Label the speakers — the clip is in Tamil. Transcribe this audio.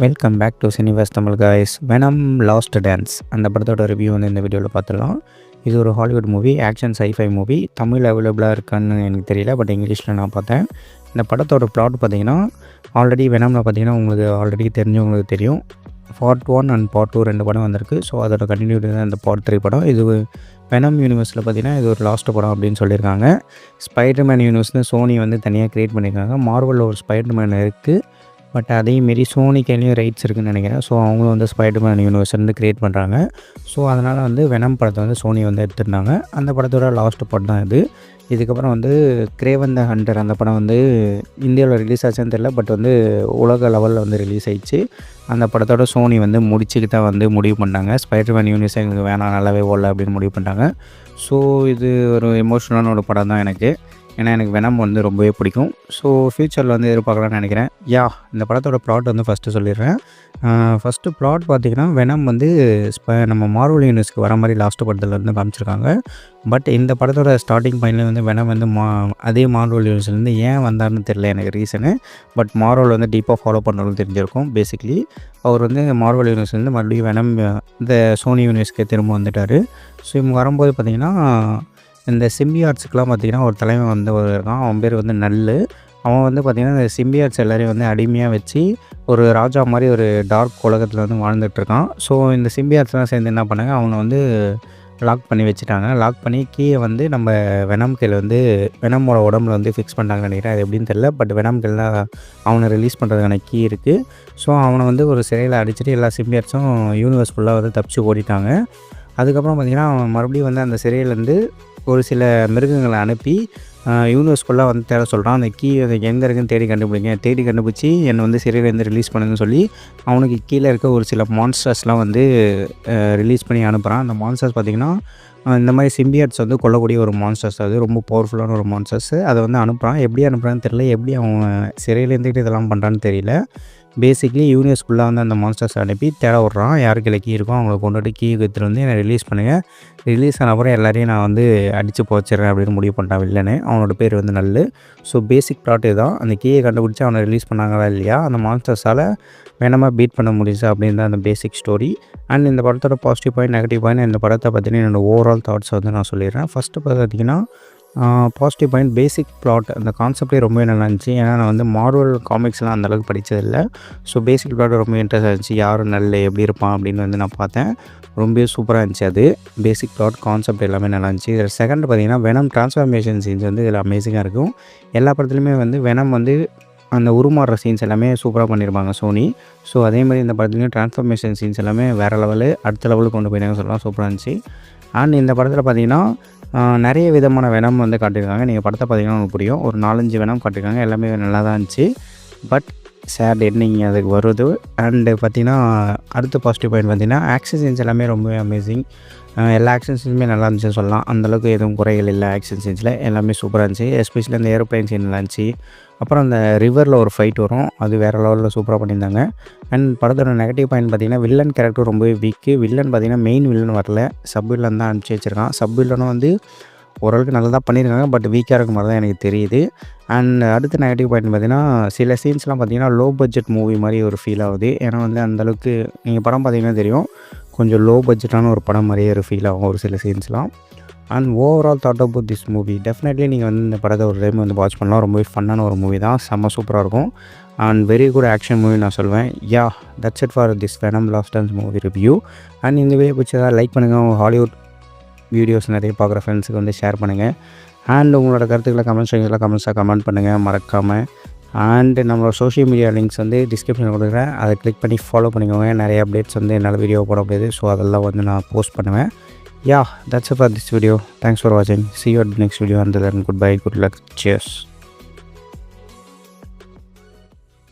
Speaker 1: Welcome back to Cinevas Tamil guys. Venom last dance அந்த படத்தோட ரிவ்யூ வந்து இந்த வீடியோவில் பார்த்துடலாம். இது ஒரு Hollywood movie, action scifi movie. Tamil அவைலபிளாக இருக்கான்னு எனக்கு தெரியல, பட் இங்கிலீஷில் நான் பார்த்தேன். இந்த படத்தோட ப்ளாட் பார்த்திங்கன்னா, ஆல்ரெடி வெனமில் பார்த்திங்கன்னா உங்களுக்கு ஆல்ரெடி தெரிஞ்சவங்களுக்கு தெரியும். பார்ட் 1 அண்ட் பார்ட் 2 2 படம் வந்திருக்கு. ஸோ அதோட கண்டினியூட்டி தான் இந்த பார்ட் 3 படம். இது வெனம் யூனிவர்ஸில் பார்த்திங்கன்னா இது ஒரு லாஸ்ட் படம் அப்படின்னு சொல்லியிருக்காங்க. ஸ்பைடர்மேன் யூனிவர்ஸ்னு சோனி வந்து தனியாக க்ரியேட் பண்ணியிருக்காங்க. மார்வலில் ஒரு ஸ்பைடர்மேன் இருக்குது, பட் அதேமாரி சோனி கையிலையும் ரைட்ஸ் இருக்குதுன்னு நினைக்கிறேன். ஸோ அவங்களும் வந்து ஸ்பைடர்மேன் யூனிவர்ஸ் வந்து க்ரியேட் பண்ணுறாங்க. ஸோ அதனால் வந்து வெனம் படத்தை வந்து சோனி வந்து எடுத்துருந்தாங்க. அந்த படத்தோட லாஸ்ட் படம் தான் இது. இதுக்கப்புறம் வந்து கிரேவன் த ஹண்டர் அந்த படம் வந்து இந்தியாவில் ரிலீஸ் ஆச்சுன்னு தெரியல, பட் வந்து உலக லெவலில் வந்து ரிலீஸ் ஆயிடுச்சு. அந்த படத்தோட சோனி வந்து முடிச்சுக்கு தான் வந்து முடிவு பண்ணாங்க. ஸ்பைடர்மேன் யூனிவர்ஸ் எங்களுக்கு வேணாம், நல்லாவே ஓடல அப்படின்னு முடிவு பண்ணிட்டாங்க. ஸோ இது ஒரு எமோஷ்னலான ஒரு படம் தான் எனக்கு. ஏன்னா எனக்கு வெனம் வந்து ரொம்பவே பிடிக்கும். ஸோ ஃப்யூச்சரில் வந்து எதிர்பார்க்கலான்னு நினைக்கிறேன். இந்த படத்தோட ப்ளாட் வந்து ஃபஸ்ட்டு சொல்லிடுறேன். ஃபஸ்ட்டு ப்ளாட் பார்த்திங்கன்னா, வெனம் வந்து நம்ம மார்வல் யூனிவர்ஸ்க்கு வர மாதிரி லாஸ்ட்டு படத்தில் வந்து காமிச்சிருக்காங்க. பட் இந்த படத்தோட ஸ்டார்டிங் பாயிண்ட்லேயே வந்து வெனம் வந்து அதே மார்வல் யூனிவர்ஸ்லேருந்து ஏன் வந்தார்னு தெரியல எனக்கு ரீசனு. பட் மார்வல் வந்து டீப்பாக ஃபாலோ பண்ணுறவங்க தெரிஞ்சிருக்கும். பேசிக்லி அவர் வந்து மார்வல் யூனிவர்ஸ்லேருந்து மறுபடியும் வெனம் இந்த சோனி யூனிவர்ஸ்க்கு திரும்ப வந்துட்டார். ஸோ இவங்க வரும்போது பார்த்திங்கன்னா, இந்த சிம்பியாட்ஸுக்கெலாம் பார்த்திங்கன்னா ஒரு தலைவன் வந்து இருக்கான். அவன் பேர் வந்து நல்லு. அவன் வந்து பார்த்திங்கன்னா இந்த சிம்பியாட்ஸ் எல்லோரையும் வந்து அடிமையாக வச்சு ஒரு ராஜா மாதிரி ஒரு டார்க் உலகத்தில் வந்து வாழ்ந்துட்டுருக்கான். ஸோ இந்த சிம்பியாட்ஸ்லாம் சேர்ந்து என்ன பண்ணாங்க, அவனை வந்து லாக் பண்ணி வச்சுட்டாங்க. லாக் பண்ணி கீயை வந்து நம்ம வெனம் கையில் வந்து வெனமோட உடம்புல வந்து ஃபிக்ஸ் பண்ணிட்டாங்கன்னு நினைக்கிறேன். அது எப்படின்னு தெரியல, பட் வெனம் கையில் அவனை ரிலீஸ் பண்ணுறதுக்கான கீ இருக்குது. ஸோ அவனை வந்து ஒரு சிறையில் அடிச்சுட்டு எல்லா சிம்பியாட்ஸும் யூனிவர்ஸ் ஃபுல்லாக வந்து தப்பிச்சு ஓடிட்டாங்க. அதுக்கப்புறம் பார்த்திங்கன்னா அவன் மறுபடியும் வந்து அந்த சிறையிலேருந்து ஒரு சில மிருகங்களை அனுப்பி யூனிவர்ஸ்குள்ளே வந்து தேட சொல்கிறான். அந்த கீ எங்கே இருக்குன்னு தேடி கண்டுபிடிச்சி என்னை வந்து சிறையிலேருந்து ரிலீஸ் பண்ணுங்கன்னு சொல்லி அவனுக்கு கீழே இருக்க ஒரு சில மான்ஸ்டர்ஸ்லாம் வந்து ரிலீஸ் பண்ணி அனுப்புகிறான். அந்த மான்ஸ்டர்ஸ் பார்த்திங்கன்னா இந்த மாதிரி சிம்பியாட்ஸ் வந்து கொல்லக்கூடிய ஒரு மான்ஸ்டர்ஸ், அது ரொம்ப பவர்ஃபுல்லான ஒரு மான்ஸ்டர்ஸ். அதை வந்து அனுப்புகிறான். எப்படி அனுப்புகிறான்னு தெரியல, எப்படி அவன் சிறையிலேருந்துக்கிட்டு இதெல்லாம் பண்ணுறான்னு தெரியல. பேசிக்லி யூனிவர்ஸ்குள்ளே வந்து அந்த மான்ஸ்டர்ஸ் அனுப்பி தேட விட்றான். யாருக்கு இல்லை கீ இருக்கும் அவங்கள கொண்டுட்டு கீ எடுத்துகிட்டு வந்து என்னை ரிலீஸ் பண்ணுங்கள், ரிலீஸ் ஆன அப்புறம் எல்லாரையும் நான் வந்து அடித்து போச்சிடுறேன் அப்படின்னு முடிவு பண்ணிட்டான் வில்லனு. அவனோட பேர் வந்து நல்லு. ஸோ பேசிக் ப்ளாட் இதுதான். அந்த கீயை கண்டுபிடிச்சி அவனை ரிலீஸ் பண்ணாங்களா இல்லையா, அந்த மான்ஸ்டர்ஸால் வேணாமல் பீட் பண்ண முடியுது அப்படின்னு தான் அந்த பேசிக் ஸ்டோரி. அண்ட் இந்த படத்தோட பாசிட்டிவ் பாயிண்ட், நெகட்டிவ் பாயிண்ட், இந்த படத்தை பற்றின என்னோடய ஓவரால் தாட்ஸ் வந்து நான் சொல்லிடுறேன். ஃபஸ்ட்டு பார்த்திங்கன்னா, பாசிட்டிவ் பாயிண்ட், பேசிக் ப்ளாட் அந்த கான்செப்டே ரொம்பவே நல்லா இருந்துச்சு. ஏன்னா நான் வந்து மார்வல் காமிக்ஸ்லாம் அந்தளவுக்கு படித்ததில்லை. ஸோ பேசிக் ப்ளாட் ரொம்ப இன்ட்ரெஸ்டாக இருந்துச்சு. யார் நல்ல எப்படி இருப்பான் அப்படின்னு வந்து நான் பார்த்தேன். ரொம்பவே சூப்பராக இருந்துச்சு. அது பேசிக் ப்ளாட் கான்செப்ட் எல்லாமே நல்லா இருந்துச்சு. இதில் செகண்ட் பார்த்திங்கன்னா, வெனம் ட்ரான்ஸ்ஃபார்மேஷன் சீன்ஸ் வந்து இதில் அமேசிங்காக இருக்கும். எல்லா படத்துலையுமே வந்து வெனம் வந்து அந்த உருமாறுற சீன்ஸ் எல்லாமே சூப்பராக பண்ணியிருப்பாங்க சோனி. ஸோ அதேமாதிரி இந்த படத்துலையும் ட்ரான்ஸ்ஃபார்மேஷன் சீன்ஸ் எல்லாமே வேறு லெவலு, அடுத்த லெவலுக்கு கொண்டு போயிட்டாங்க சொல்லலாம். சூப்பராக இருந்துச்சு. அண்ட் இந்த படத்தில் பார்த்திங்கன்னா நிறைய விதமான வெனம் வந்து காட்டியிருக்காங்க. நீங்கள் படத்தை பார்த்திங்கன்னா உங்களுக்கு புரியும். ஒரு 4-5 வெனம் காட்டியிருக்காங்க. எல்லாமே நல்லா தான் இருந்துச்சு. பட் சேட் எண்டிங் அதுக்கு வருது. அண்டு பார்த்திங்கன்னா அடுத்த பாசிட்டிவ் பாயிண்ட் பார்த்திங்கன்னா, ஆக்ஷன் சீன்ஸ் எல்லாமே ரொம்பவே அமேசிங். எல்லா ஆக்ஷன் சீன்ஸுமே நல்லா இருந்துச்சுன்னு சொல்லலாம். அந்தளவுக்கு எதுவும் குறைகள் இல்லை ஆக்ஷன் சீன்ஸில். எல்லாமே சூப்பராக இருந்துச்சு. எஸ்பெஷலி அந்த ஏரோப்ளைன் சீன் நல்லா இருந்துச்சு. அப்புறம் அந்த ரிவரில் ஒரு ஃபைட் வரும், அது வேறு லெவலில் சூப்பராக பண்ணியிருந்தாங்க. அண்ட் படத்தோட நெகட்டிவ் பாயிண்ட் பார்த்திங்கன்னா, வில்லன் கேரக்டர் ரொம்பவே வீக்கு. வில்லன் பார்த்திங்கன்னா மெயின் வில்லன் வரல, சப் வில்லன் தான் அனுப்பிச்சி வச்சுருக்கான். சப் வில்லனும் வந்து ஓரளவுக்கு நல்லா தான் பண்ணியிருக்காங்க, பட் வீக்காக இருக்க மாதிரி தான் எனக்கு தெரியுது. அண்ட் அடுத்த நெகட்டிவ் பாயிண்ட் பார்த்திங்கன்னா, சில சீன்ஸ்லாம் பார்த்திங்கன்னா லோ பட்ஜெட் மூவி மாதிரி ஒரு ஃபீல் ஆகுது. ஏன்னா வந்து அந்தளவுக்கு நீங்கள் படம் பார்த்திங்கன்னா தெரியும், கொஞ்சம் லோ பட்ஜெட்டான ஒரு படம் மாதிரியே ஒரு ஃபீல் ஆகும் ஒரு சில சீன்ஸ்லாம். And overall thought about this movie, definitely நீங்கள் வந்து இந்த படத்தை ஒரு டைம் வந்து வாட்ச் பண்ணலாம். ரொம்பவே ஃபன்னான ஒரு மூவி தான், செம்ம சூப்பராக இருக்கும். And very good action movie நான் சொல்வேன். That's it for this venom last dance movie review. And இந்த வீடியோ பிடிச்சதா லைக் பண்ணுங்கள். ஹாலிவுட் வீடியோஸ் நிறைய பார்க்குற ஃப்ரெண்ட்ஸுக்கு வந்து ஷேர் பண்ணுங்கள். அண்ட் உங்களோட கருத்துக்களை கமெண்ட்ஸாக கமெண்ட் பண்ணுங்கள் மறக்காமல். அண்ட் நம்மளோட சோஷியல் மீடியா லிங்க்ஸ் வந்து டிஸ்கிரிப்ஷனில் கொடுக்குறேன், அதை கிளிக் பண்ணி ஃபாலோ பண்ணிக்கோங்க. நிறைய அப்டேட்ஸ் வந்து என்னால் வீடியோ போட முடியுது. ஸோ அதெல்லாம் வந்து நான் போஸ்ட் பண்ணுவேன். That's it for this video. Thanks for watching. See you at the next video. Until then, goodbye, good luck, cheers.